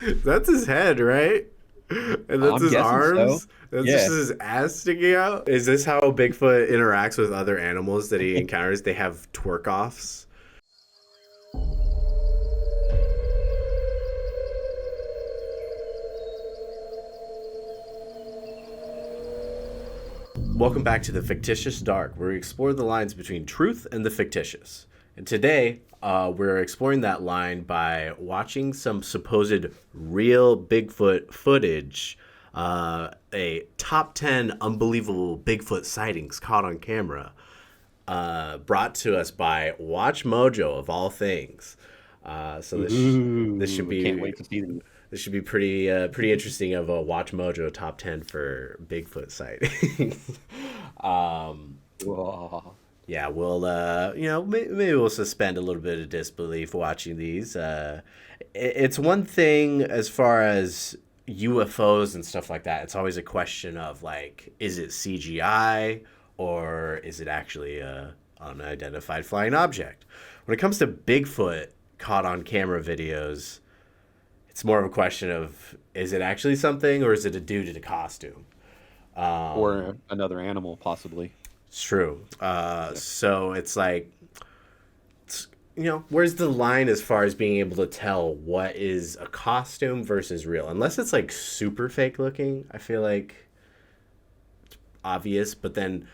That's his head, right? And that's I'm his guessing so. arms. That's just Yeah. his ass sticking out. Is this how Bigfoot interacts with other animals that he encounters? They have twerk offs. Welcome back to the Fictitious Dark, where we explore the lines between truth and the fictitious. And today, we're exploring that line by watching some supposed real Bigfoot footage, a top 10 unbelievable Bigfoot sightings caught on camera, brought to us by Watch Mojo of all things. So this should Ooh, I can't be wait to see them. this should be pretty interesting of a Watch Mojo top 10 for Bigfoot sightings. Whoa. Yeah, we'll maybe we'll suspend a little bit of disbelief watching these. It's one thing as far as UFOs and stuff like that. It's always a question of like, is it CGI or is it actually a unidentified flying object? When it comes to Bigfoot caught on camera videos, it's more of a question of, is it actually something or is it a dude in a costume? Or another animal, possibly. It's true. Yeah. So it's like, where's the line as far as being able to tell what is a costume versus real? Unless it's like super fake looking, I feel like it's obvious. But then,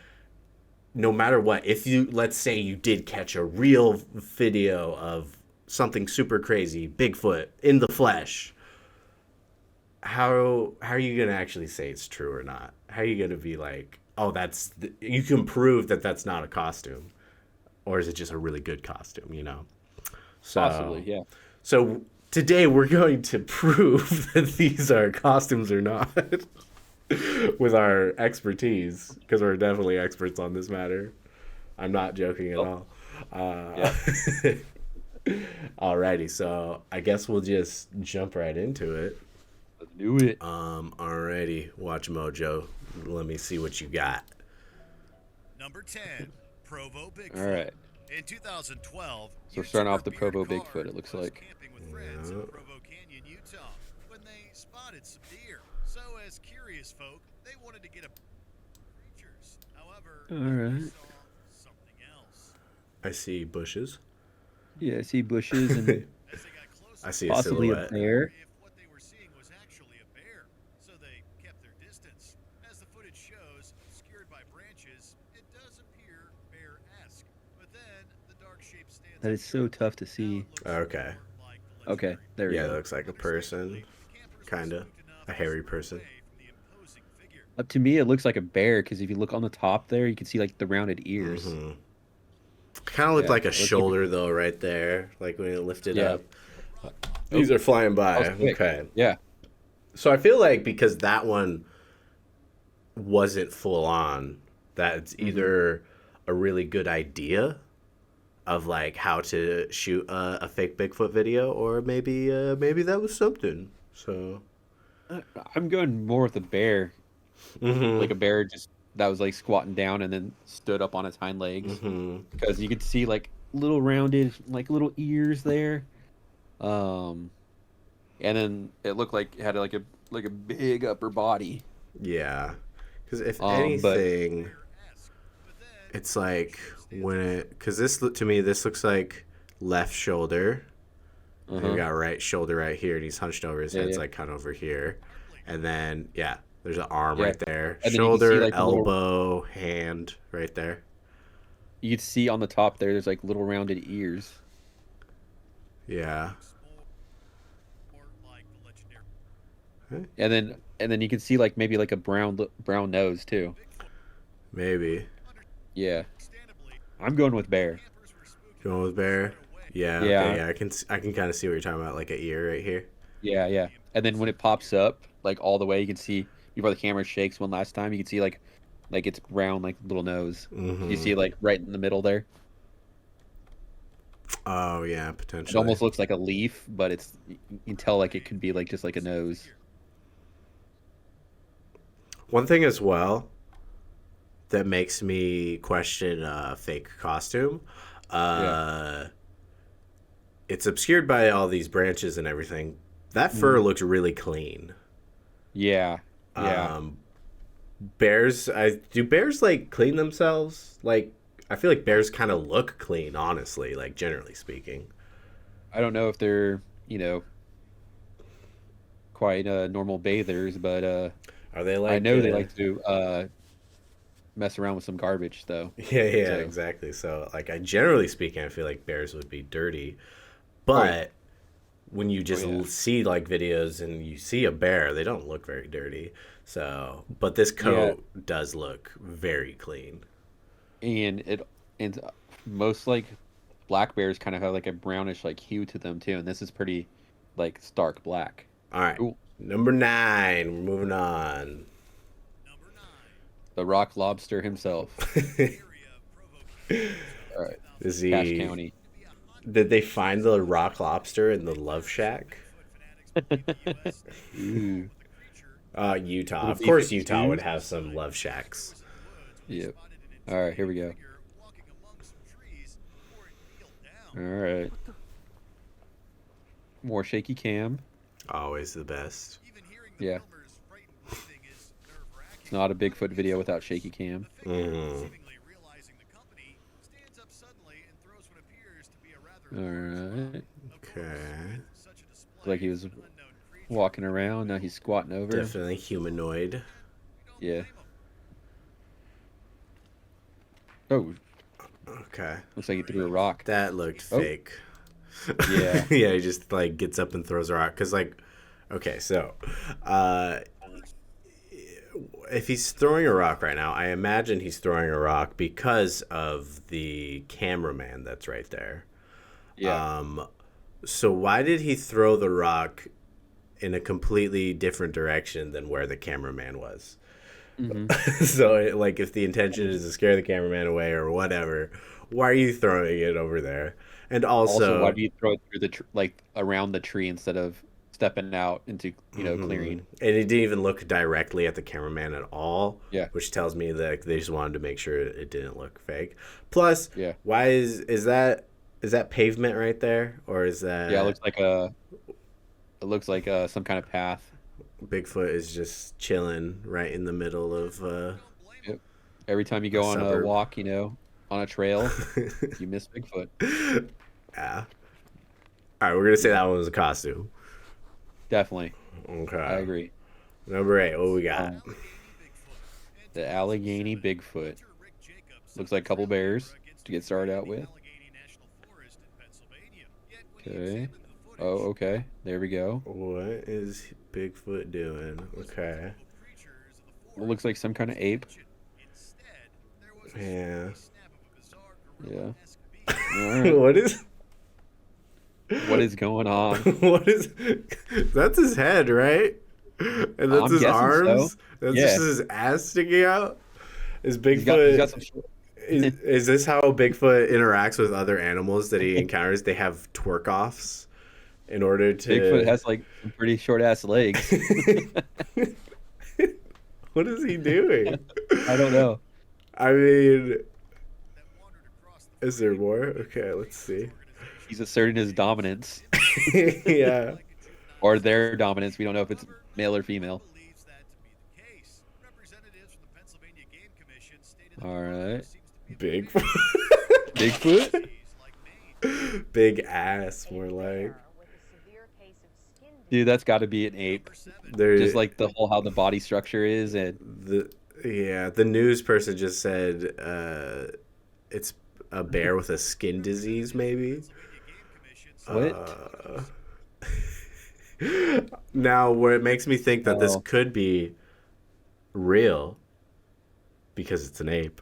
no matter what, if you, let's say you did catch a real video of something super crazy, Bigfoot in the flesh, how are you gonna actually say it's true or not? How are you gonna be like, oh, you can prove that that's not a costume, or is it just a really good costume? Possibly, So yeah. so today we're going to prove that these are costumes or not with our expertise because we're definitely experts on this matter. I'm not joking at Oh, all. Uh, yeah. Alrighty, so I guess we'll just jump right into it. Let's do it. Alrighty, Watch Mojo. Let me see what you got. Number 10, Provo All Bigfoot. right. In 2012, So we're starting YouTuber off the Beard Provo Bigfoot, Card it looks was like. camping with friends in Provo Canyon, Utah, when they spotted some deer. So, as curious folk, they wanted to get a creatures. However, All they right. saw something else. I see bushes. Yeah, I see bushes and As they got I closer, see a possibly a silhouette. bear. if what they were seeing was actually a bear, so they kept their distance. As the footage shows, obscured by branches, it does appear bear-esque, but then the dark shape stands That up is so clearly. tough to Now see. it looks Okay. more like the Okay, legendary there we Yeah, it go. looks like a person. Understandably, the campers were Kinda. spooked enough A to hairy scoot person. away from the imposing figure. Up to me, it looks like a bear because if you look on the top there, you can see like the rounded ears. Mm-hmm. Kind of looked Yeah, like a it looks like shoulder though, right there. Like when it lifted yeah. up. Oh, These are flying that was by. quick. Okay. Yeah. So I feel like because that one wasn't full on, that it's Hmm. either a really good idea of like how to shoot a fake Bigfoot video, or maybe that was something. So, Uh, I'm going more with the bear, like a mm-hmm, bear just that was like squatting down and then stood up on its hind legs mm-hmm. because you could see like little rounded like little ears there. Um, and then it looked like it had like a big upper body. Yeah, because if But anything, Bear-esque, but then it's the dark like shape stands when up it because to me this looks like left shoulder. And we uh-huh. got right shoulder right here, and he's hunched over. His Yeah, head's yeah. like kind of over here, clearly. and then yeah, there's an arm Yeah. right there, And then you can see shoulder, like the little elbow, hand right there. you could see on the top there's like little rounded ears. Yeah. Looks more like the legendary Eh, And then you can see like maybe like a brown nose too. Bigfoot. maybe. Yeah. Understandably, I'm going with the bear. campers were spooked Going enough with to bear. scoot away Yeah. from the Okay. Yeah. Yeah. I can kind of see what you're talking about, like a ear right here. Yeah. And then when it pops up like all the way, you can see before the camera shakes one last time, you can see like its round like little nose. You Mm-hmm. see like right in the middle there. Oh yeah, It potentially. almost looks like a leaf, but you can tell like it could be like just like a nose. One thing as well that makes me question fake costume. Yeah. Uh, it's obscured by all these branches and everything. That fur looked really clean. Yeah. Yeah. Bears, do bears like clean themselves? Like, I feel like bears kind of look clean, honestly, like generally speaking. I don't know if they're, quite normal bathers, but Are they I like? know they like to mess around with some garbage though. Yeah, So exactly. So, like, generally speaking, I feel like bears would be dirty, oh yeah, but when you oh just yeah, see like videos and you see a bear, they don't look very dirty. So, but this yeah, coat does look very clean. and most like black bears kind of have like a brownish like hue to them too, and this is pretty like stark black. All right, Ooh, number 9. We're moving on. Number 9. the rock lobster himself. The area of Provo, All right, Is Cache he? County. to be a hot Did they find the rock lobster in the Love Shack? Bigfoot fanatics believe the U.S. may be Ooh, home with a creature Utah. little Of course, Utah would B-52s. have some love shacks. in the woods when they Yep. spotted an All right, here we intimidating go. figure walking among some trees before it kneeled All down. right, more shaky cam. Always the best. Even hearing the Yeah, filmer's frightened breathing is nerve-wracking. it's not a Bigfoot video without shaky cam. The figure, Mm. seemingly realizing the company, stands up suddenly and throws what appears to be a rather All large right, rock. Of course, Okay. with such a display like he was of an unknown creature, walking around. Now he's squatting over. Definitely humanoid. we don't Yeah. blame him. Oh, Okay. looks like he threw a rock. That looked Oh. fake. Yeah. Yeah, he just like gets up and throws a rock. Cause like, okay, so, uh, if he's throwing a rock right now, I imagine he's throwing a rock because of the cameraman that's right there. Yeah. So why did he throw the rock in a completely different direction than where the cameraman was? hmm So, like, if the intention is to scare the cameraman away or whatever, why are you throwing it over there? And Also, why also, do you throw it through like around the tree instead of stepping out into clearing? and he didn't even look directly at the cameraman at all, Yeah. which tells me that they just wanted to make sure it didn't look fake. Plus, Yeah. why is that pavement right there, or is that Yeah. It looks like some kind of path. Bigfoot is just chilling right in the middle of We don't blame him. Yep. Every time you go on a suburb? walk, on a trail, you miss Bigfoot. Yeah. All right, we're gonna say that one was a costume. Definitely. Okay. I agree. Number 8. What we got? Um, the Allegheny Bigfoot. Looks like a couple bears to get started out with. Okay. Oh, okay. There we go. What is Bigfoot doing? Okay. It looks like some kind of ape. Yeah. Yeah. All right. What is? What is going on? What is? That's his head, right? And that's I'm his guessing arms. so. That's Yeah. just his ass sticking out. Is He's Bigfoot? got some short. Is this how Bigfoot interacts with other animals that he encounters? They have twerk offs in order to. Bigfoot has like some pretty short ass legs. What is he doing? I don't know. I mean, is there more? Okay, let's see. He's asserting his dominance Yeah. or their dominance. We don't know if it's male or female. All right. Big. Bigfoot? Big ass, more like. Dude, that's got to be an ape. There, Just like the whole how the body structure is, and the news person just said it's a bear with a skin disease, maybe. what? Now, where it makes me think that this Oh. could be real, because it's an ape,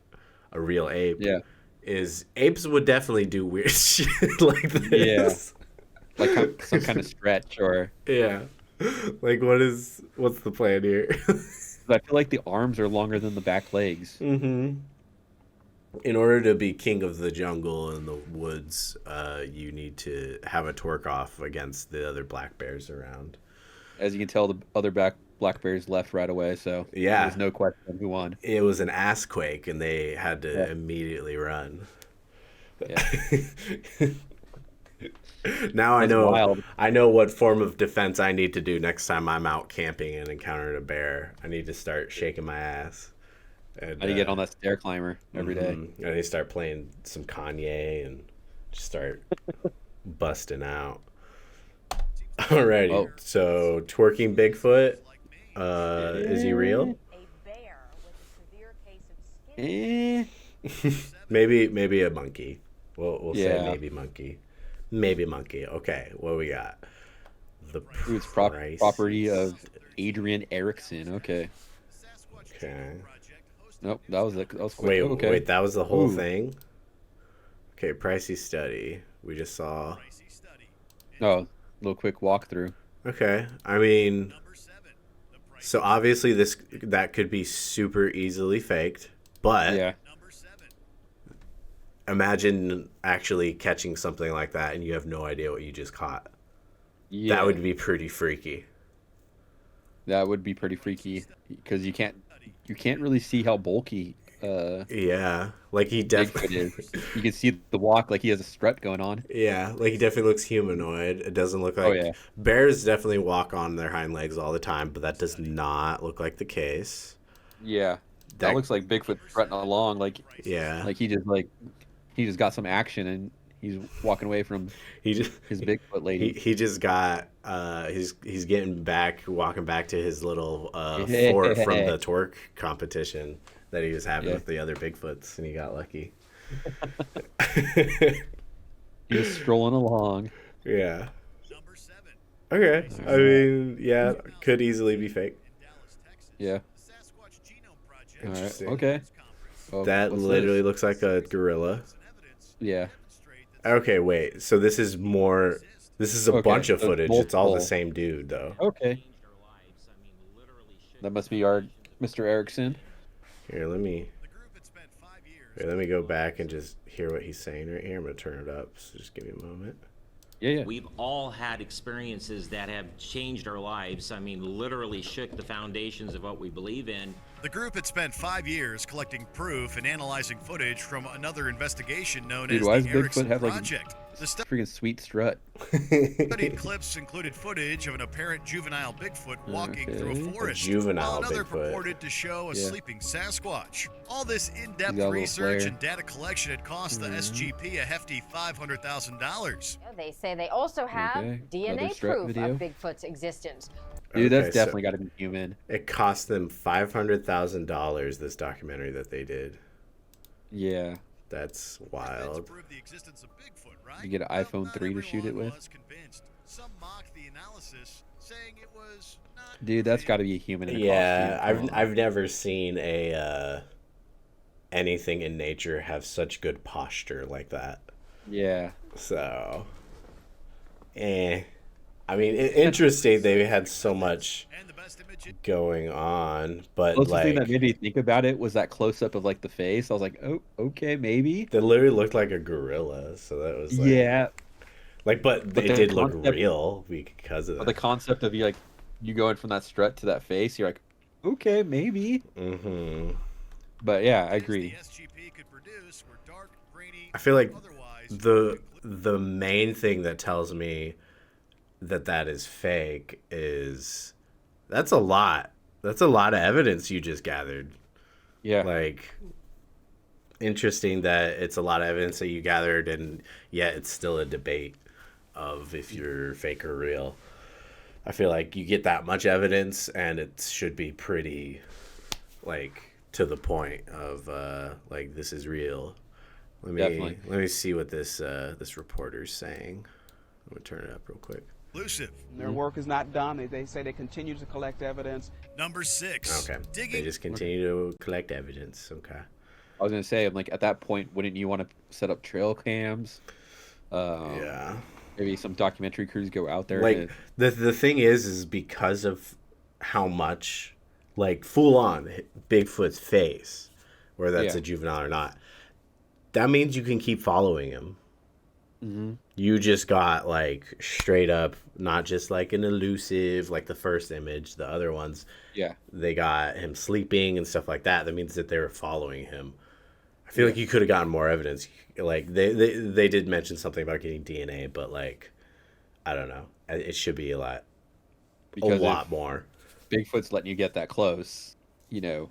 a real ape, Yeah, is apes would definitely do weird shit like this. like some kind of stretch, or Yeah. Like, what's the plan here? I feel like the arms are longer than the back legs. Mm-hmm. In order to be king of the jungle and the woods, you need to have a twerk off against the other black bears around. As you can tell, the other black bears left right away, so Yeah. there's no question who won. It was an ass quake, and they had to Yeah. immediately run. Yeah. Now That's wild. I know what form of defense I need to do next time I'm out camping and encounter a bear. I need to start shaking my ass. And I need to get on that stair climber every day. I need to start playing some Kanye and just start busting out. Alrighty, Oh. so twerking Bigfoot, is he real? A bear with a severe case of skin. Eh. Maybe a monkey. We'll say Yeah. maybe monkey. Maybe monkey. Okay, what we got? The Ooh, it's price property is- of Adrian Erickson. Okay. Okay. Nope, that was quick. Wait, Okay. wait, that was the whole Ooh. thing? Okay, pricey study. We just saw. Oh, little quick walkthrough. Okay, I mean, so obviously that could be super easily faked, but Yeah. imagine actually catching something like that and you have no idea what you just caught. Yeah. That would be pretty freaky. That would be pretty freaky because you can't really see how bulky Yeah, like he Bigfoot definitely is. You can see the walk like he has a strut going on. Yeah, like he definitely looks humanoid. It doesn't look like yeah. bears definitely walk on their hind legs all the time, but that does not look like the case. Yeah. That looks like Bigfoot strutting along like Yeah, he just got some action and he's walking away from he just his Bigfoot lady. he just got he's getting back, walking back to his little fort from the twerk competition that he was having with the other Bigfoots, and he got lucky. He's strolling along. Yeah. Okay. I mean, yeah, could easily be fake. Yeah. All right. Interesting. Okay. Oh, That what's literally this? looks like a gorilla. Yeah. Okay, wait. So this is more. This is a Okay, bunch of so footage. It's all the multiple. same dude, though. Okay. That must be our Mr. Erickson. Here, let me go back and just hear what he's saying right here. I'm gonna turn it up. So just give me a moment. Yeah. We've all had experiences that have changed our lives. I mean, literally shook the foundations of what we believe in. The group had spent 5 years collecting proof and analyzing footage from another investigation known Dude, as why the does Bigfoot Erickson have, like, Project. The Freaking sweet strut. studied clips included footage of an apparent juvenile Bigfoot walking through Okay. a forest, juvenile while another Bigfoot. purported to show a Yeah. sleeping Sasquatch. All this He's in-depth got a little research flair. and data collection had cost the SGP a hefty $500,000. They say they also have Okay, DNA another strut proof video. of Bigfoot's existence. Dude, Okay, that's so definitely got to be human. it cost them $500,000. This documentary that they did. Yeah. That's To wild. prove the existence of Bigfoot, right? You get an Well, iPhone not 3 to shoot it everyone with? was convinced. Some mocked the analysis, saying it was not Dude, that's real. got to be a human in a Yeah, costume. I've never seen a anything in nature have such good posture like that. Yeah. So, I mean, interesting. They had so much And the best image it going on, but Closest thing that like made me think about it was that close up of like the face. I was like, oh, okay, maybe. they literally looked like a gorilla. So that was like, Yeah. like, but But it the did look concept- real because of But the that. concept of you going from that strut to that face, you're like, okay, maybe. Mm-hmm. But yeah, I is agree. The SGP could produce were dark, grainy, I feel like otherwise the main thing that tells me that is fake is that's a lot. That's a lot of evidence you just gathered. Yeah. Like, interesting that it's a lot of evidence that you gathered, and yet it's still a debate of if you're fake or real. I feel like you get that much evidence, and it should be pretty, like, to the point of like, this is real. Definitely. Let me see what this reporter's saying. I'm gonna turn it up real quick. elusive. Their work is not done. They say they continue to collect evidence. Number 6. Okay, they Digging. just continue to collect evidence. Okay. I was gonna say, I'm like, at that point, wouldn't you want to set up trail cams? Yeah. Maybe some documentary crews go out there. Like, and, the thing is because of how much, like, full on Bigfoot's face, whether that's Yeah. a juvenile or not, that means you can keep following him. Mhm. You just got, like, straight up, not just like an elusive, like the first image, the other ones, yeah, they got him sleeping and stuff like that. That means that they were following him. I feel like you could have gotten more evidence. Like they did mention something about getting DNA, but like I don't know. It should be a lot more. Bigfoot's letting you get that close, you know,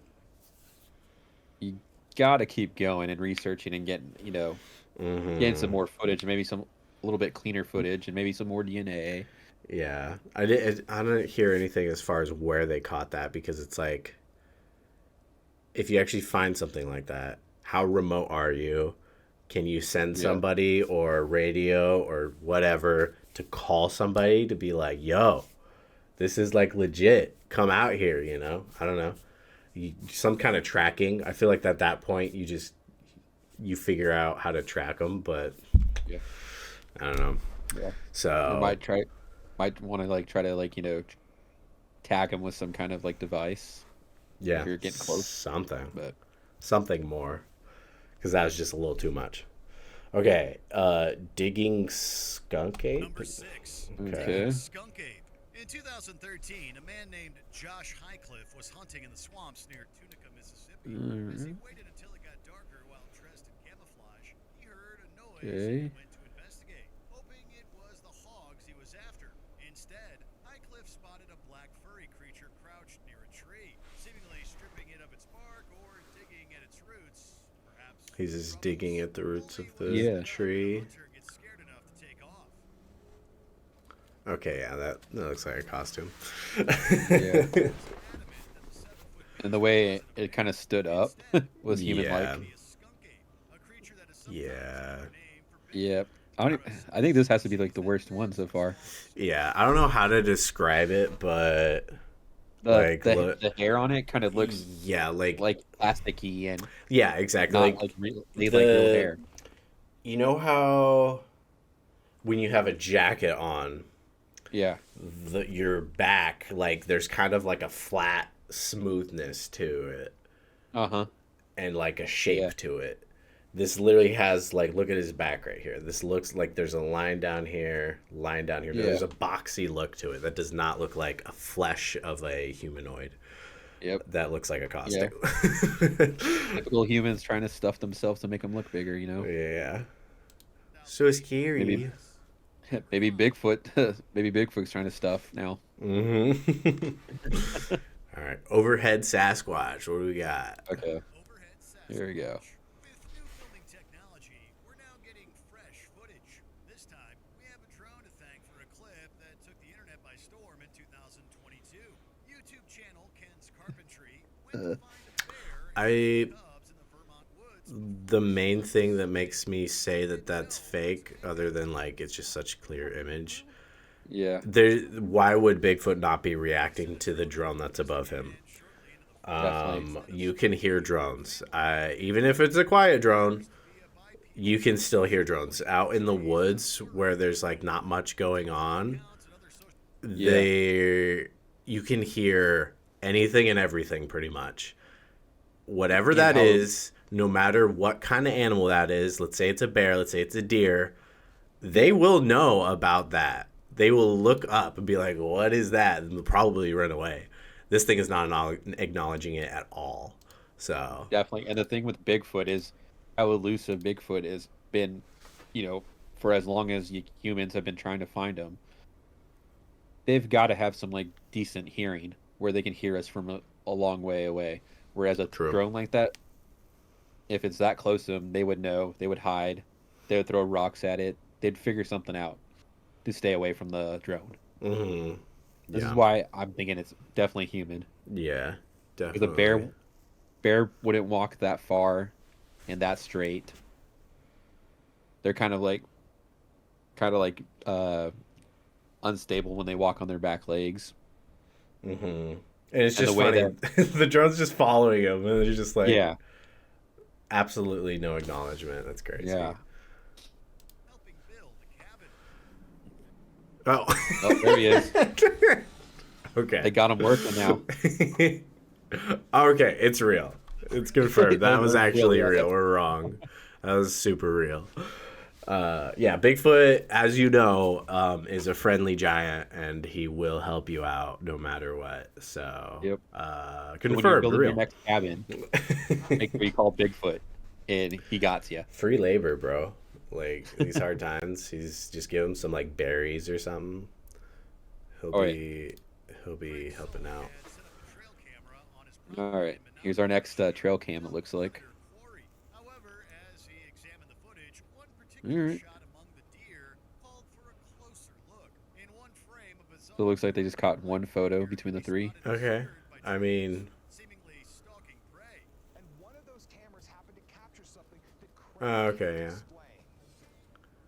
you gotta keep going and researching and getting, getting some more footage, maybe a little bit cleaner footage, and maybe some more DNA. Yeah, I didn't hear anything as far as where they caught that, because it's like, if you actually find something like that, how remote are you? Can you send somebody or radio or whatever to call somebody to be like, yo, this is like legit, come out here, I don't know. Some kind of tracking. I feel like at that point you figure out how to track them, but I don't know. Yeah. So you might want to try to tag them with some kind of device. Yeah, if you're getting close. Something more, because that was just a little too much. Okay, digging skunk ape. Number 6. Okay. Skunk ape. In 2013, a man named Josh Highcliffe was hunting in the swamps near Tunica, Mississippi. As he waited until it got darker while dressed in camouflage, he heard a noise and went to investigate, hoping it was the hogs he was after. Instead, Highcliffe spotted a black furry creature crouched near a tree, seemingly stripping it of its bark or digging at its roots. Perhaps He's just digging at the roots of the tree. gets scared enough to take off. Okay, yeah, that looks like a costume. Yeah. And the way it kind of stood up was human-like. Yeah. Yep. I think this has to be the worst one so far. Yeah, I don't know how to describe it, but The hair on it kind of looks like plasticky and yeah, exactly. not real hair. You know how when you have a jacket on, Yeah. your back, there's kind of a flat smoothness to it. Uh-huh. And a shape to it. This literally has look at his back right here. This looks like there's a line down here. Yeah. There's a boxy look to it that does not look like a flesh of a humanoid. Yep. That looks like a costume. Typical humans trying to stuff themselves to make them look bigger, Yeah. So scary. Maybe Bigfoot's trying to stuff now. Mm-hmm. All right. Overhead Sasquatch. What do we got? Okay. Here we go. With new filming technology, we're now getting fresh footage. This time, we have a drone to thank for a clip that took the internet by storm in 2022. YouTube channel Ken's Carpentry went to find a bear and cubs in the Vermont woods. The main thing that makes me say that that's fake, other than it's just such a clear image, Yeah. why would Bigfoot not be reacting to the drone that's above him? Definitely. You can hear drones. Even if it's a quiet drone, you can still hear drones out in the woods where there's not much going on. You can hear anything and everything pretty much. Whatever that is, no matter what kind of animal that is, let's say it's a bear, let's say it's a deer, they will know about that. They will look up and be like, what is that? And they'll probably run away. This thing is not acknowledging it at all. So Definitely. And the thing with Bigfoot is how elusive Bigfoot has been, for as long as humans have been trying to find him. They've got to have some decent hearing where they can hear us from a long way away. Whereas a drone like that, if it's that close to them, they would know. They would hide. They would throw rocks at it. They'd figure something out to stay away from the drone. Mm-hmm. This is why I'm thinking it's definitely human. Yeah, definitely. Because a bear wouldn't walk that far and that straight. They're kind of unstable when they walk on their back legs. Mm-hmm. And it's just funny. The drone's just following him, and they're just absolutely no acknowledgement. That's crazy. Yeah. Helping build a cabin. Oh, There he is. Okay. They got him working now. Okay, it's real. It's confirmed. That was actually real. We're wrong. That was super real. Yeah, Bigfoot, as you know, is a friendly giant, and he will help you out no matter what. So, Yep. Confirmed. When you're building real. your next cabin, make sure you call Bigfoot. and he got you. Free labor, bro. Like these hard times, he's just give him some like berries or something. He'll be helping out. All right, here's our next trail cam. It looks like. However, as he examined the footage, one All particular right. shot among the deer called for a closer look. In one frame, a bizarre So it looks like they just caught one photo between the three. Okay. I mean, seemingly stalking prey. And one of those cameras happened to capture something that okay, yeah.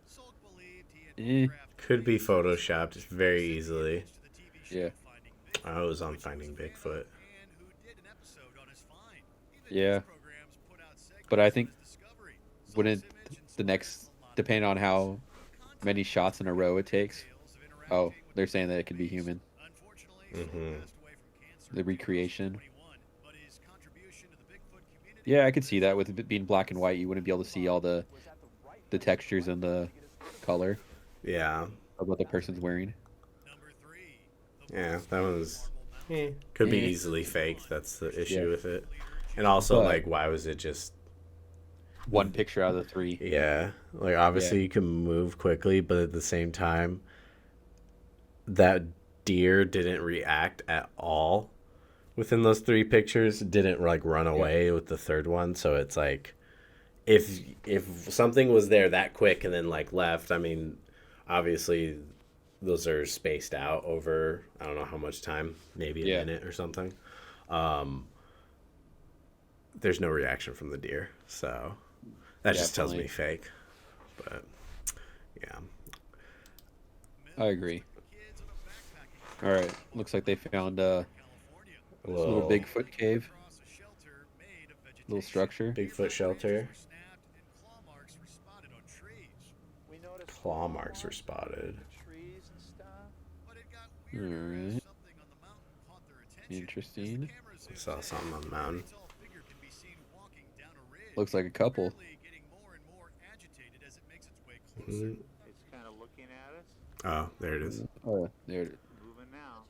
Salk believed he had Eh. photographed Could be photoshopped very easily. to the TV show Yeah. Finding Bigfoot, I was on Finding Bigfoot. and who did an episode on his find. Even Yeah. news programs put out segments But I on think his discovery. Wouldn't Salk's image the inspired next, a lot of depending on how content many shots in a row it takes? tales of Oh, interacting with they're saying that it could be human. Unfortunately, Mhm. Salk passed away from cancer The in recreation. 2021, but his contribution to the Bigfoot community Yeah, I could see that with it being black and white. You wouldn't be able to see all the textures and the color Yeah. of what the person's wearing. Number 3. The Yeah, world's that most was marble could be Eh. easily faked. That's the issue Yeah. with it. And also, But- like, why was it just? One picture out of the three. Yeah, like obviously you can move quickly, but at the same time, that deer didn't react at all within those three pictures. Didn't like run away with the third one. So it's like, if something was there that quick and then like left, I mean, obviously those are spaced out over I don't know how much time, maybe a Yeah. minute or something. There's no reaction from the deer, so that just tells me Definitely. fake. But yeah, I agree. kids on a backpacking All right, looks like they found a California. a little little Bigfoot cave, Across a shelter made of vegetation. little structure. Bigfoot shelter. Branches were snapped and claw marks were spotted on trees. We noticed Claw marks were spotted. trees and stuff. But it got weirder as Alright. something on the mountain caught their attention. Interesting. As the camera zoomed Saw in, something on the a mountain. very tall figure can be seen walking down a ridge, Looks like a couple. apparently getting more and more agitated as it makes its way closer. Mhm. It's kind of looking at us, Oh, there it is. Oh, there. moving now.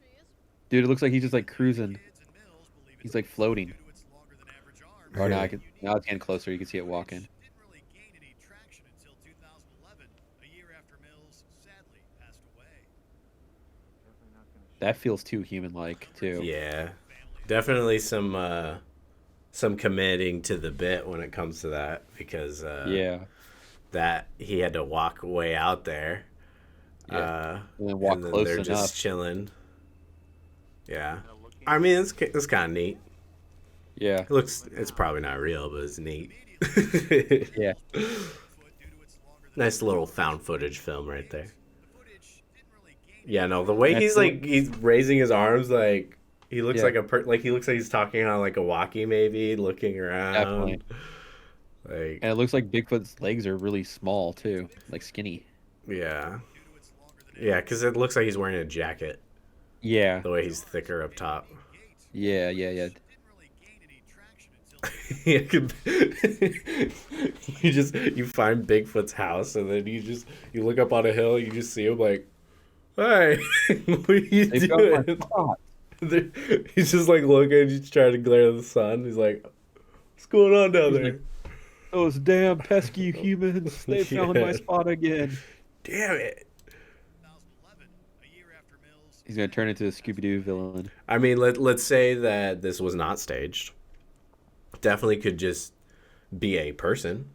Dude, it looks like he's just like cruising. Kids and Mills believe He's it's like floating. due to its longer than average arms. Oh, now now it's getting closer. You can see it walking. Didn't really gain any traction until 2011, a year after Mills sadly passed away. Definitely not gonna That feels too human-like too. Yeah, definitely some committing to the bit when it comes to that because Yeah. that he had to walk way out there. Yeah. And then walk close they're enough. just chilling. Yeah, Kinda looking I mean it's kind of neat. Yeah. It looks it's probably not real, but it's neat. Yeah. Due to its longer than Nice little found footage film right there. the footage didn't really gain Yeah, no, the way That's he's cool. like he's raising his arms like he looks Yeah. like like he looks like he's talking on like a walkie maybe, looking around. Definitely. Like And it looks like Bigfoot's legs are really small too, like skinny. yeah. due to its longer than Yeah, because it looks like he's wearing a jacket. Yeah. The way he's thicker up top. Yeah. Yeah. Yeah. didn't really gain any traction until you find Bigfoot's house and then you look up on a hill, you just see him like, "Hi, what are you They found my doing?" spot. He's just like looking, he's trying to glare at the sun. He's like, "What's going on down He's there?" like, Those damn pesky humans! They found my Yeah. spot again. Damn it! 2011, a year after Mills. He's gonna turn into a Scooby-Doo villain. I mean, let's say that this was not staged. Definitely could just be a person.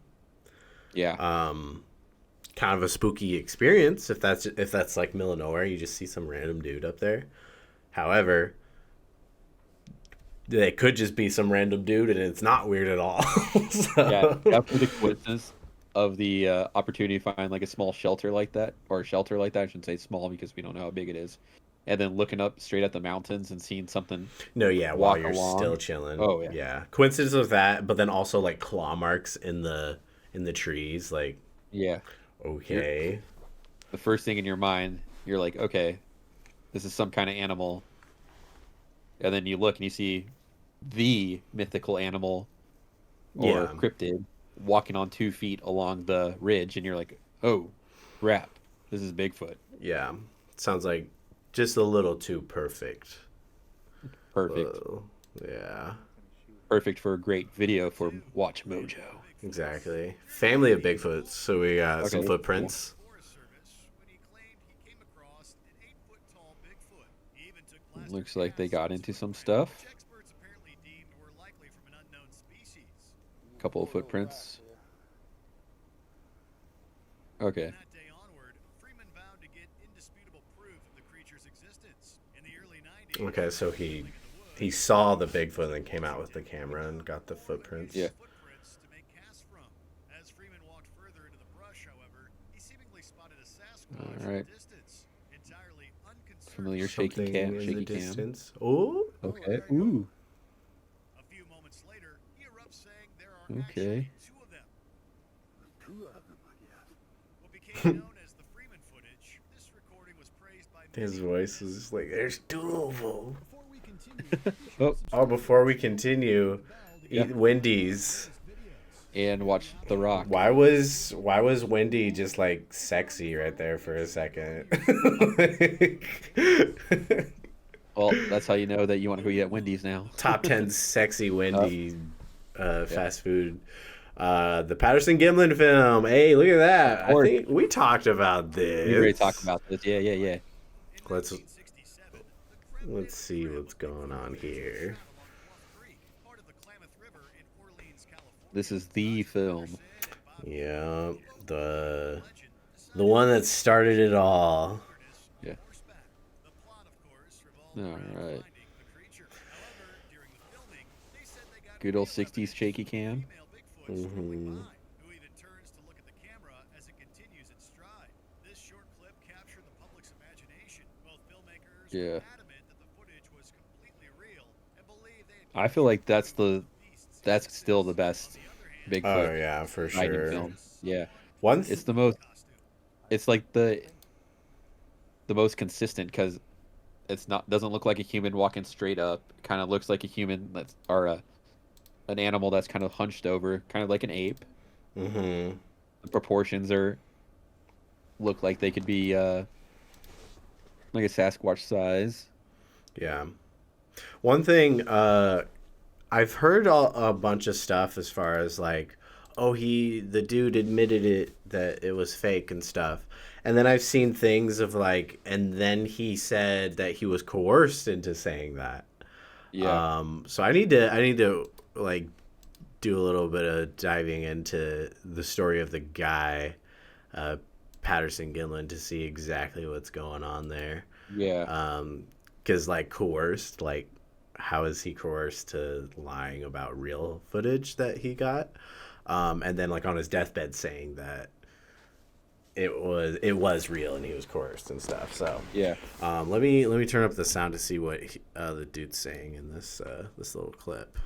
Yeah. Kind of a spooky experience if that's like middle of nowhere, you just see some random dude up there. However, they could just be some random dude and it's not weird at all. So- Yeah. Definitely the coincidence of the opportunity to find like a small shelter like that, or a shelter like that. I shouldn't say small because we don't know how big it is. And then looking up straight at the mountains and seeing something. No, yeah, while Walk you're along. still chilling. Oh, yeah. Yeah. Coincidence with that, but then also like claw marks in the trees, like Yeah. okay. The first thing in your mind, you're like, okay, this is some kind of animal. And then you look and you see the mythical animal or Yeah. cryptid walking on 2 feet along the ridge, and you're like, oh, crap, this is Bigfoot. Yeah. Sounds like just a little too perfect. Perfect. Yeah. Perfect for a great video for Watch Mojo. Exactly. Family of Bigfoots. So we got some Okay, footprints. Forest Service when he claimed he came across an 8-foot-tall Bigfoot. He even took plaster Looks like they casts got of its into some footprint, stuff. which experts apparently deemed were likely from an unknown species. Couple of footprints. Okay. From that day onward, Freeman vowed to get indisputable proof of the creature's existence. In the early 90s, Okay, so he saw the Bigfoot and then came out with the camera and got the footprints. Yeah. footprints to make casts from. As Freeman walked further into the brush, however, he seemingly spotted a Sasquatch Alright. in the distance, entirely unconcerned. Familiar shaky Something cam. in the Shaky cam. distance. Oh, Okay. Ooh. A few moments later, he erupts saying there are Okay. actually 2 of them. What became known as the Freeman footage, this recording was praised by his many voice was just like, "There's 2 of them." Before we continue, Oh, Oh, before we continue, Yeah. eat Wendy's. and watch The Rock. Why was Wendy just like sexy right there for a second? Well, that's how you know that you want to go eat Wendy's now. Top 10 sexy Wendy fast food. The Patterson Gimlin film. Hey, look at that. I Or- think we talked about this. We already talked about this. Yeah. Let's 1967, let's see what's going on here. part of the Klamath River in Orleans, California. This is the film. Yeah, the one that started it all. Yeah. The plot, of course, revolved around All right. finding the creature. However, during the filming, they said they got Good old real 60s evidence shaky of a cam. female Bigfoot strolling Mhm. by, who even turns to look at the camera as it continues its stride. This short clip captured the public's imagination. Both filmmakers Yeah. were adamant that the footage was completely real and believed they had I feel like that's beasts. that's still the best Oh Bigfoot yeah, for hiding sure. film. Yeah. One It's the most. It's like the most consistent because it's not doesn't look like a human walking straight up. It kind of looks like a human that's an animal that's kind of hunched over, kind of like an ape. Mm-hmm. The proportions look like they could be like a Sasquatch size. Yeah. One thing, I've heard a bunch of stuff as far as like, oh, the dude admitted that it was fake and stuff. And then I've seen things of like, and then he said that he was coerced into saying that. Yeah. So I need to like do a little bit of diving into the story of the guy, Patterson Gimlin, to see exactly what's going on there. Yeah. Because like coerced, like how is he coerced to lying about real footage that he got? And then like on his deathbed saying that it was real and he was coerced and stuff. So Yeah. let me turn up the sound to see what the dude's saying in this little clip.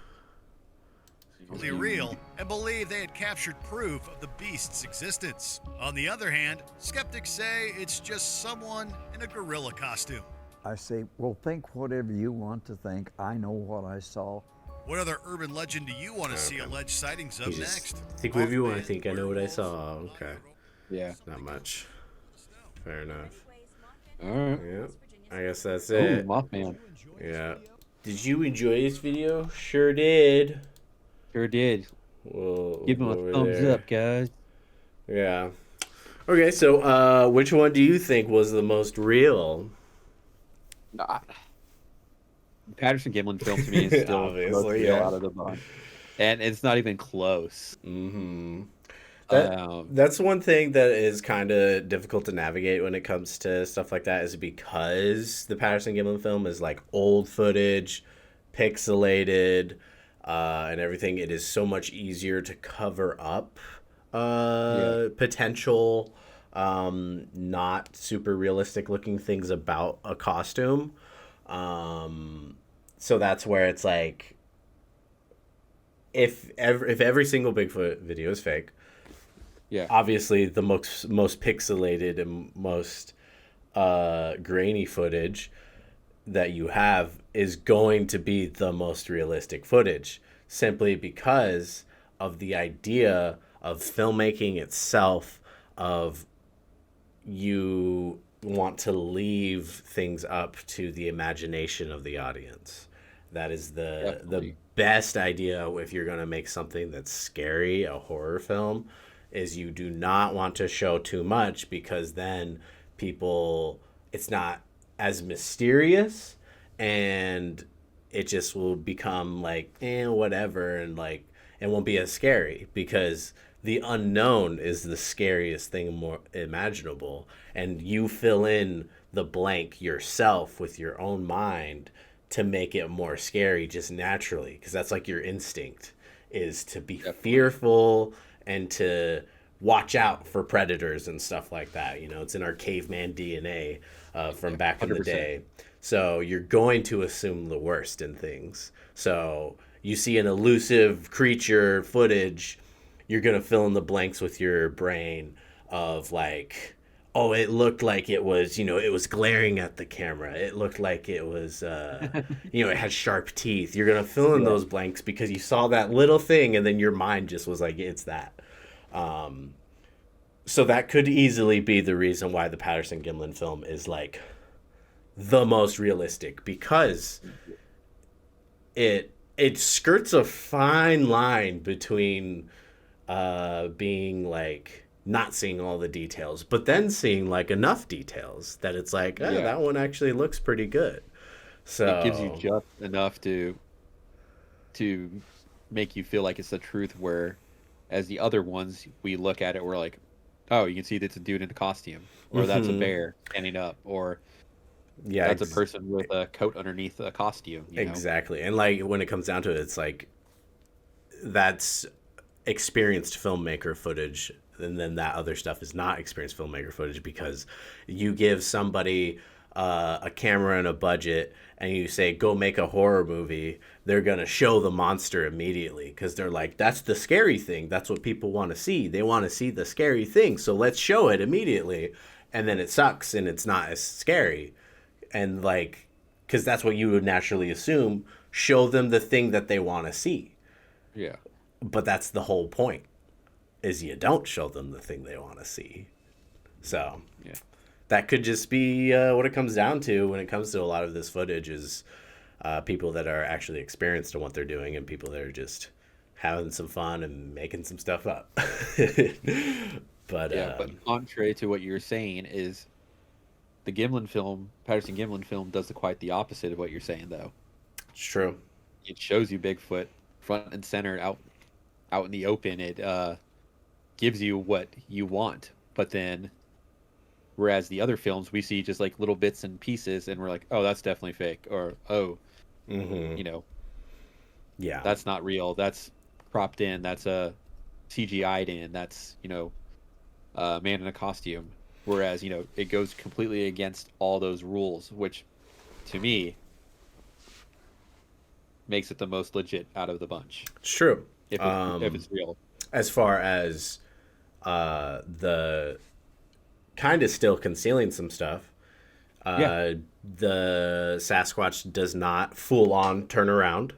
Real and believe they had captured proof of the beast's existence. On the other hand, skeptics say it's just someone in a gorilla costume. I say, well, think whatever you want to think. I know what I saw. What other urban legend do you want to see alleged sightings of You just next? think whatever you want. I think I know what I saw. Okay, Yeah. not much. Fair enough. All right. Yep. I guess that's Ooh, it. Mothman. Yeah. Did you enjoy this video? Sure did. Sure did. We'll Give him go over a thumbs there. up, guys. Yeah. Okay, so which one do you think was the most real? Nah. Patterson Gimlin film to me is still the most Obviously, real yeah. out of the bunch, and it's not even close. Mm-hmm. Um, That's one thing that is kind of difficult to navigate when it comes to stuff like that, is because the Patterson Gimlin film is like old footage, pixelated, and everything. It is so much easier to cover up potential not super realistic looking things about a costume. So that's where it's like, if every single Bigfoot video is fake, yeah. obviously the most pixelated and most grainy footage that you have is going to be the most realistic footage, simply because of the idea of filmmaking itself, of you want to leave things up to the imagination of the audience. That is the Definitely. best idea if you're going to make something that's scary, a horror film, is you do not want to show too much, because then people, it's not as mysterious, and it just will become like whatever, and like it won't be as scary, because the unknown is the scariest thing more imaginable, and you fill in the blank yourself with your own mind to make it more scary just naturally, because that's like your instinct, is to be fearful and to watch out for predators and stuff like that. You know, it's in our caveman DNA from back in the 100%. day. So you're going to assume the worst in things. So you see an elusive creature footage, you're going to fill in the blanks with your brain of like, oh, it looked like it was, you know, it was glaring at the camera. It looked like it was, you know, it had sharp teeth. You're going to fill in those blanks because you saw that little thing, and then your mind just was like, it's that. So that could easily be the reason why the Patterson Gimlin film is like the most realistic, because it skirts a fine line between being like not seeing all the details, but then seeing like enough details that it's like, oh, that one actually looks pretty good. So it gives you just enough to make you feel like it's the truth, where as the other ones, we look at it, we're like, oh, you can see that's a dude in a costume, or that's a bear standing up, or that's a person with a coat underneath a costume. You know? Exactly. And like when it comes down to it, it's like that's experienced filmmaker footage, and then that other stuff is not experienced filmmaker footage, because you give somebody a camera and a budget and you say, go make a horror movie, they're going to show the monster immediately, because they're like, that's the scary thing. That's what people want to see. They want to see the scary thing. So let's show it immediately. And then it sucks and it's not as scary. And like, because that's what you would naturally assume, show them the thing that they want to see. Yeah. But that's the whole point, is you don't show them the thing they want to see. So yeah, that could just be what it comes down to when it comes to a lot of this footage, is people that are actually experienced in what they're doing, and people that are just having some fun and making some stuff up. But contrary to what you're saying, is the Gimlin film, Patterson Gimlin film, does quite the opposite of what you're saying, though. It's true. It shows you Bigfoot front and center, out in the open. It gives you what you want, but then whereas the other films, we see just like little bits and pieces, and we're like, oh, that's definitely fake, or oh, you know, yeah, that's not real, that's cropped in, that's a CGI'd in, that's, you know, man in a costume. Whereas, you know, it goes completely against all those rules, which to me makes it the most legit out of the bunch. It's true. If it's real. As far as the kind of still concealing some stuff, the Sasquatch does not full on turn around.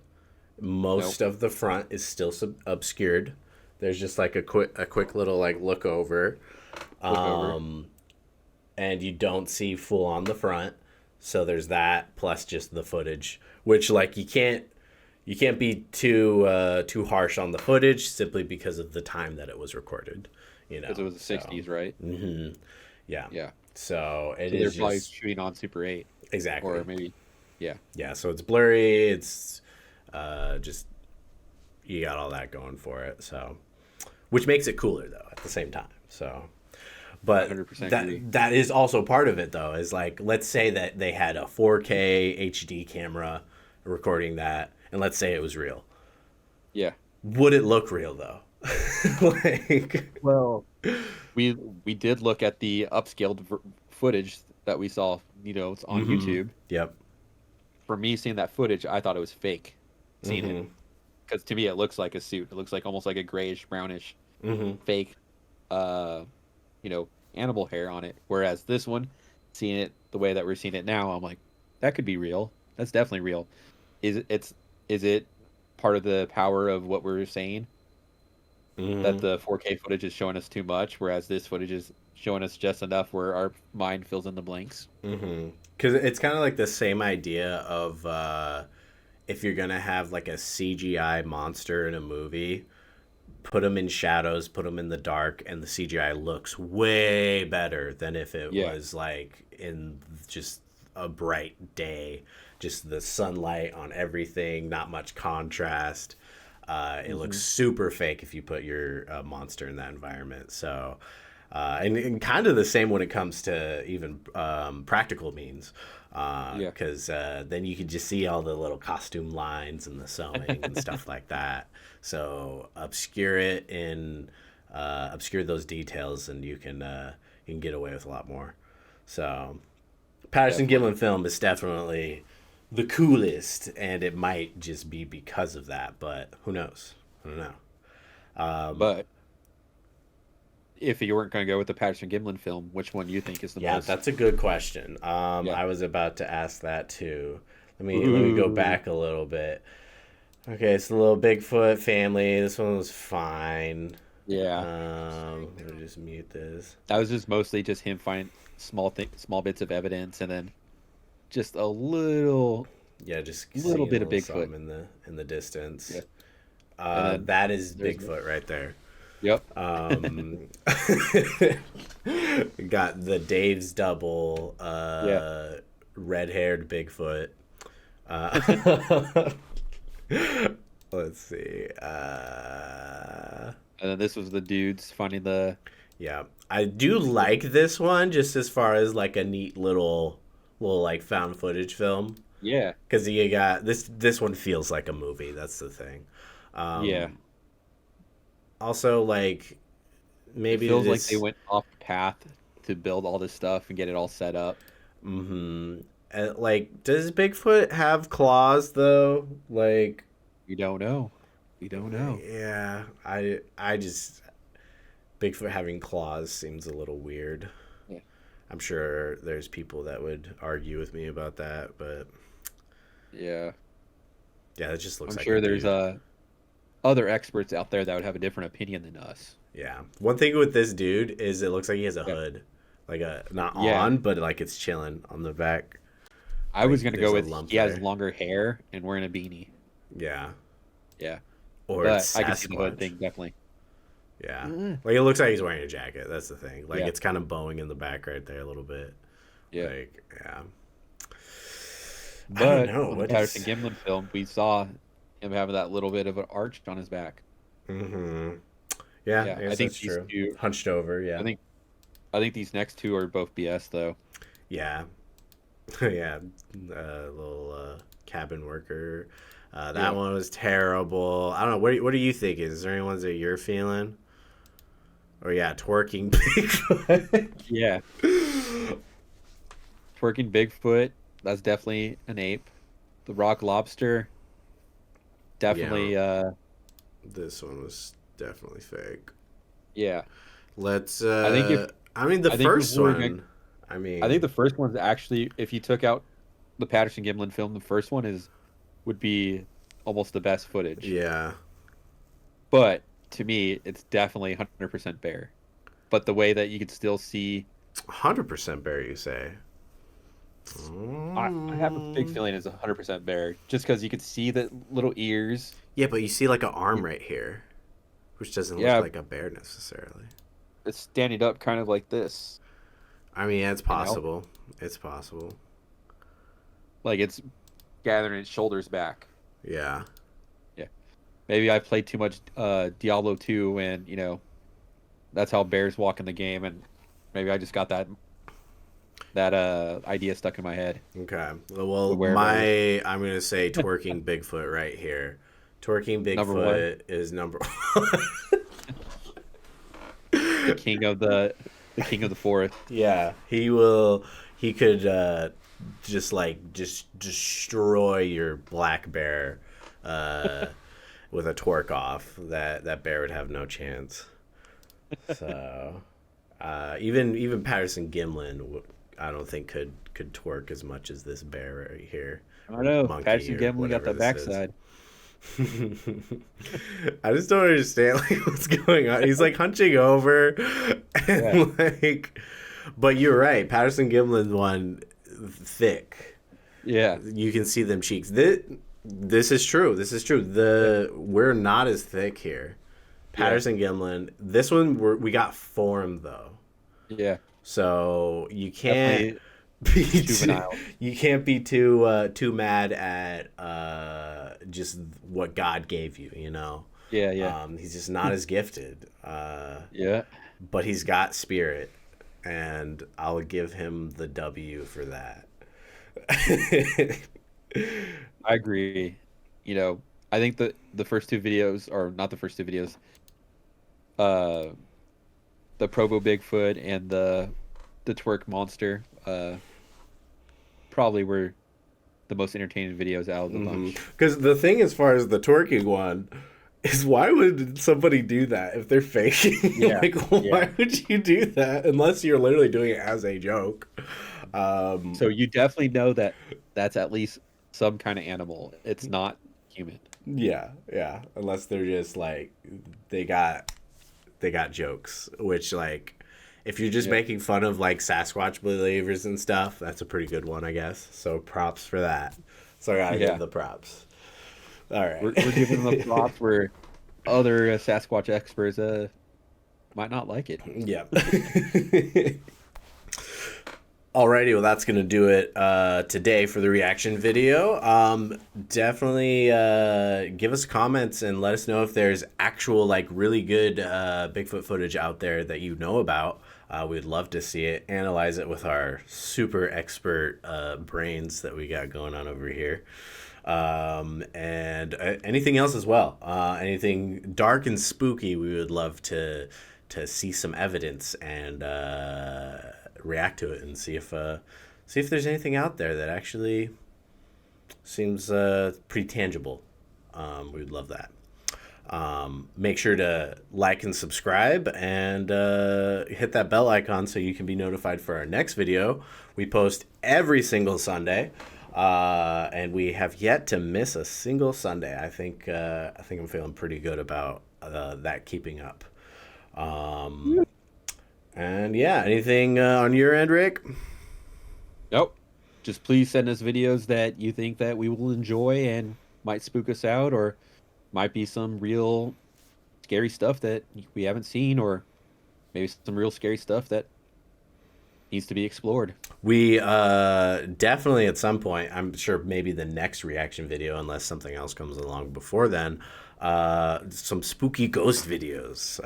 Most of the front is still obscured. There's just like a quick little like look over. And you don't see full on the front. So there's that, plus just the footage, which like you can't be too harsh on the footage, simply because of the time that it was recorded. You know, because it was the 60s, right? Mm-hmm. Yeah. Yeah. So they're probably shooting on Super 8. Exactly. Or maybe, yeah. Yeah. So it's blurry. It's just, you got all that going for it. So, which makes it cooler though at the same time. So. But that is also part of it, though, is like, let's say that they had a 4K HD camera recording that, and let's say it was real. Yeah. Would it look real, though? Like, well, we did look at the upscaled footage that we saw, you know, it's on YouTube. Yep. For me, seeing that footage, I thought it was fake. Seeing it. Because to me, it looks like a suit. It looks like almost like a grayish, brownish, fake, you know, animal hair on it. Whereas this one, seeing it the way that we're seeing it now, I'm like, that could be real. That's definitely real. Is it part of the power of what we're saying? That the 4K footage is showing us too much, whereas this footage is showing us just enough where our mind fills in the blanks. Because it's kind of like the same idea of if you're gonna have like a CGI monster in a movie, put them in shadows, put them in the dark, and the CGI looks way better than if it was like in just a bright day, just the sunlight on everything, not much contrast. It looks super fake if you put your monster in that environment. So, and kind of the same when it comes to even practical means. Because then you can just see all the little costume lines and the sewing and stuff like that. So obscure it in obscure those details, and you can get away with a lot more. So Patterson Gimlin film is definitely the coolest, and it might just be because of that, but who knows? I don't know. But if you weren't going to go with the Patterson Gimlin film, which one do you think is the most? Yeah, that's a good question. I was about to ask that too. Let me go back a little bit. Okay, it's the little Bigfoot family. This one was fine. Yeah. Let me just mute this. That was just mostly just him finding small bits of evidence, and then just a little just little bit of something Bigfoot in the distance. Yeah. That is Bigfoot right there. Yep. Got the Dave's double, red-haired Bigfoot. Let's see. And then this was the dudes finding the. Yeah, I do like this one just as far as like a neat little like found footage film. Yeah. Because you got this one feels like a movie. That's the thing. Yeah. Also, like, maybe it feels like they went off path to build all this stuff and get it all set up. Like, does Bigfoot have claws though? Like, we don't know. Yeah, I just Bigfoot having claws seems a little weird. Yeah. I'm sure there's people that would argue with me about that, but yeah, it just looks. I'm like sure a there's dude. Other experts out there that would have a different opinion than us. Yeah. One thing with this dude is it looks like he has a hood. Like not on, but like it's chilling on the back. I was gonna go with he has there. longer hair and wearing a beanie. Yeah. Yeah. Or but it's I can see the hood Sasquatch. thing definitely. Yeah. Like it looks like he's wearing a jacket. That's the thing. Like Yeah. it's kind of bowing in the back right there a little bit. Yeah. Like, yeah. But I don't know. on the Patterson Gimlin film, we saw him having that little bit of an arch on his back. Yeah, Yeah, I guess I think that's these true. two- Hunched over, yeah. I think these next two are both BS though. Yeah. Yeah. Little cabin worker. That one was terrible. I don't know. What do you think? Is there any ones that you're feeling? Or twerking Bigfoot. Yeah. Twerking Bigfoot, that's definitely an ape. The rock lobster, definitely This one was definitely fake. yeah. Let's I think if I mean the I think first if we're one. gonna- I mean I think the first one's actually, if you took out the Patterson Gimlin film, the first one would be almost the best footage. Yeah. But to me, it's definitely 100% bear. But the way that you could still see, 100% bear, you say? I have a big feeling it's 100% bear, just because you could see the little ears. Yeah, but you see like an arm right here, which doesn't Yeah. look like a bear necessarily. It's standing up kind of like this. I mean, it's possible. It's possible. Like it's gathering its shoulders back. Yeah. Maybe I played too much Diablo 2 and, that's how bears walk in the game, and maybe I just got that idea stuck in my head. Okay. Well, I'm going to say twerking Bigfoot right here. Twerking Bigfoot is number one. The king of the forest. Yeah, he could just destroy your black bear with a twerk off. That bear would have no chance. So even Patterson Gimlin, I don't think could twerk as much as this bear right here. I don't know. Monkey Patterson or Gimlin got whatever the this is. backside. I just don't understand like what's going on. He's like hunching over, and but you're right. Patterson Gimlin one thick. Yeah, You can see them cheeks. This is true. This is true. We're not as thick here. Patterson Gimlin. This one we got form though. Yeah. So you can't be you can't be too mad at just what God gave you, you know. Yeah, yeah. He's just not as gifted. Yeah. But he's got spirit, and I'll give him the W for that. I agree. You know, I think the first two videos, or not the first two videos, the Provo Bigfoot and the twerk monster, probably were the most entertaining videos out of the bunch. Because the thing, as far as the twerking one, is why would somebody do that if they're faking? Yeah. Like, why would you do that unless you're literally doing it as a joke? So you definitely know that that's at least some kind of animal. It's not human. Yeah, yeah. Unless they're just like they got jokes, which, like, if you're just making fun of like Sasquatch believers and stuff, that's a pretty good one, I guess. So props for that. So I gotta give the props. All right, we're giving them props where other Sasquatch experts might not like it. Yeah. Alrighty, well, that's going to do it today for the reaction video. Definitely give us comments and let us know if there's actual, like, really good Bigfoot footage out there that you know about. We'd love to see it, analyze it with our super expert brains that we got going on over here. And anything else as well. Anything dark and spooky, we would love to see some evidence and react to it and see if there's anything out there that actually seems pretty tangible. We would love that. Make sure to like and subscribe and hit that bell icon so you can be notified for our next video. We post every single Sunday, and we have yet to miss a single Sunday. I think I'm feeling pretty good about that keeping up. And yeah, anything on your end, Rick? Nope. Just please send us videos that you think that we will enjoy and might spook us out, or might be some real scary stuff that we haven't seen, or maybe some real scary stuff that needs to be explored. We definitely at some point, I'm sure maybe the next reaction video, unless something else comes along before then, some spooky ghost videos.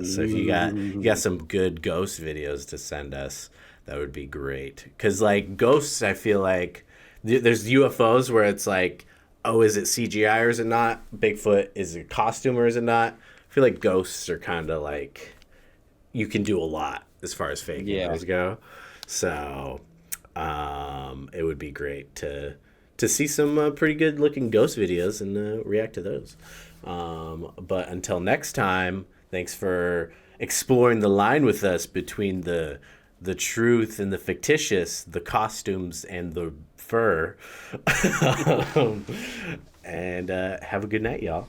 So if you got some good ghost videos to send us, that would be great. Because, like, ghosts, I feel like there's UFOs where it's like, oh, is it CGI or is it not? Bigfoot, is it costume or is it not? I feel like ghosts are kind of like, you can do a lot as far as faking those go. So it would be great to see some pretty good looking ghost videos and react to those. But until next time, thanks for exploring the line with us between the truth and the fictitious, the costumes and the fur. And have a good night, y'all.